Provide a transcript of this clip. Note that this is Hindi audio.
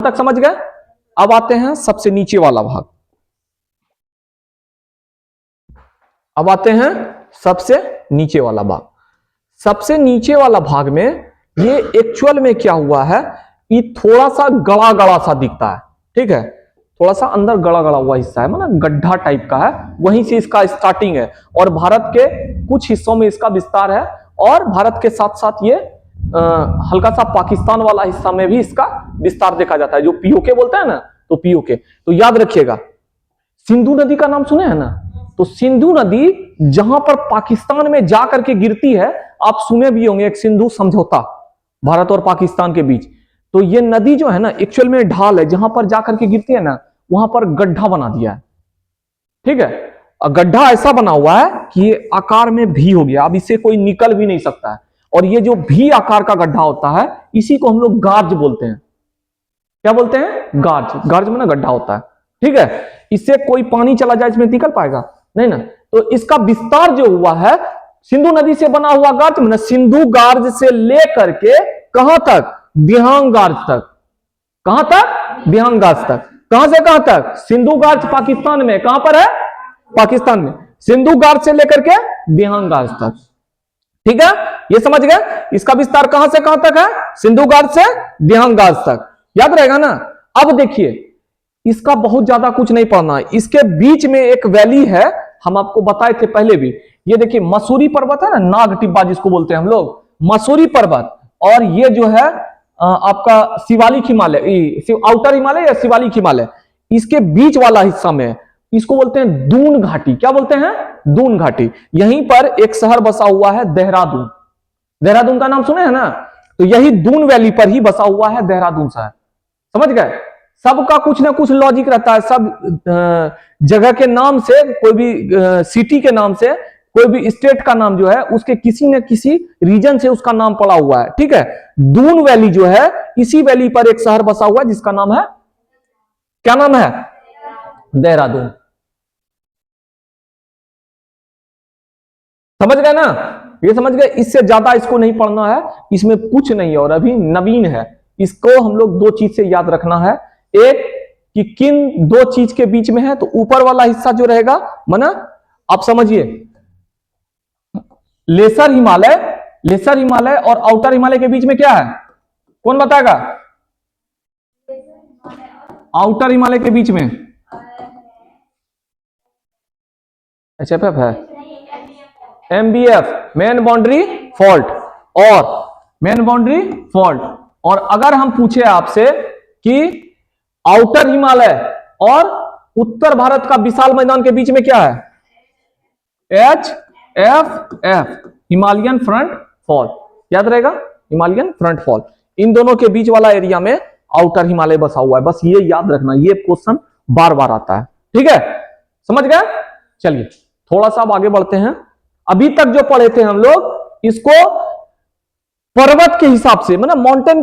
तक समझ गए। अब आते हैं सबसे नीचे वाला भाग। अब आते हैं सबसे नीचे वाला भाग। सबसे नीचे वाला भाग में ये एक्चुअल में क्या हुआ है, ये थोड़ा सा गड़ा गड़ा सा दिखता है, ठीक है, थोड़ा सा अंदर गड़ा गड़ा हुआ हिस्सा है, मतलब गड्ढा टाइप का है, वहीं से इसका स्टार्टिंग है और भारत के कुछ हिस्सों में इसका विस्तार है और भारत के साथ साथ ये हल्का सा पाकिस्तान वाला हिस्सा में भी इसका विस्तार देखा जाता है, जो पीओके बोलते हैं ना, तो पीओके। तो याद रखिएगा, सिंधु नदी का नाम सुने हैं ना, तो सिंधु नदी जहां पर पाकिस्तान में जाकर के गिरती है, आप सुने भी होंगे एक सिंधु समझौता भारत और पाकिस्तान के बीच। तो ये नदी जो है ना एक्चुअल में ढाल है, जहां पर जाकर के गिरती है ना वहां पर गड्ढा बना दिया है, ठीक है। गड्ढा ऐसा बना हुआ है कि ये आकार में भी हो गया, अब इससे कोई निकल भी नहीं सकता है। और ये जो भी आकार का गड्ढा होता है इसी को हम लोग गार्ज बोलते हैं। क्या बोलते हैं? गार्ज। गार्ज में ना गड्ढा होता है, ठीक है। इससे कोई पानी चला जाए इसमें निकल पाएगा नहीं ना। तो इसका विस्तार जो हुआ है सिंधु नदी से बना हुआ गार्ज में, सिंधु गार्ज से लेकर के कहां तक? दिहांग गार्ज तक। कहां तक? दिहांग गार्ज तक। कहां से कहां तक? सिंधु गार्ज पाकिस्तान में, कहां पर है? पाकिस्तान में। सिंधु गार्ज से लेकर के दिहांग गार्ज तक, ठीक है, ये समझ गए। इसका विस्तार कहां से कहां तक है? सिंधु गार्ज से दिहांग गार्ज तक, याद रहेगा ना। अब देखिए, इसका बहुत ज्यादा कुछ नहीं पढ़ना है, इसके बीच में एक वैली है, हम आपको बताए थे पहले भी। ये देखिए मसूरी पर्वत है ना, नाग टिब्बा जिसको बोलते हैं हम लोग, मसूरी पर्वत, और ये जो है आपका शिवालिक हिमालय, आउटर हिमालय या शिवालिक हिमालय, इसके बीच वाला हिस्सा में इसको बोलते हैं दून घाटी। क्या बोलते हैं? दून घाटी। यहीं पर एक शहर बसा हुआ है देहरादून। देहरादून का नाम सुने हैं ना, तो यही दून वैली पर ही बसा हुआ है देहरादून शहर। समझ गए? सबका कुछ ना कुछ लॉजिक रहता है, सब जगह के नाम से, कोई भी सिटी के नाम से, कोई भी स्टेट का नाम जो है उसके किसी न किसी रीजन से उसका नाम पड़ा हुआ है, ठीक है। दून वैली जो है, इसी वैली पर एक शहर बसा हुआ है जिसका नाम है, क्या नाम है? देहरादून। समझ गए ना? ये समझ गए। इससे ज्यादा इसको नहीं पढ़ना है, इसमें कुछ नहीं है और अभी नवीन है। इसको हम लोग दो चीज से याद रखना है, एक कि किन दो चीज के बीच में है, तो ऊपर वाला हिस्सा जो रहेगा माना, आप समझिए, लेसर हिमालय और आउटर हिमालय के बीच में क्या है? कौन बताएगा? आउटर हिमालय के बीच में एचएफएफ है, एमबीएफ, मेन बाउंड्री फॉल्ट, और मेन बाउंड्री फॉल्ट। और अगर हम पूछे आपसे कि आउटर हिमालय और उत्तर भारत का विशाल मैदान के बीच में क्या है? एच हिमालयन फ्रंट फॉल, याद रहेगा, हिमालयन फ्रंट फॉल। इन दोनों के बीच वाला एरिया में आउटर हिमालय बसा हुआ है, बस ये याद रखना, ये क्वेश्चन बार बार आता है, ठीक है। समझ गए? चलिए थोड़ा सा अब आगे बढ़ते हैं। अभी तक जो पढ़े थे हम लोग, इसको पर्वत के हिसाब से, मतलब माउंटेन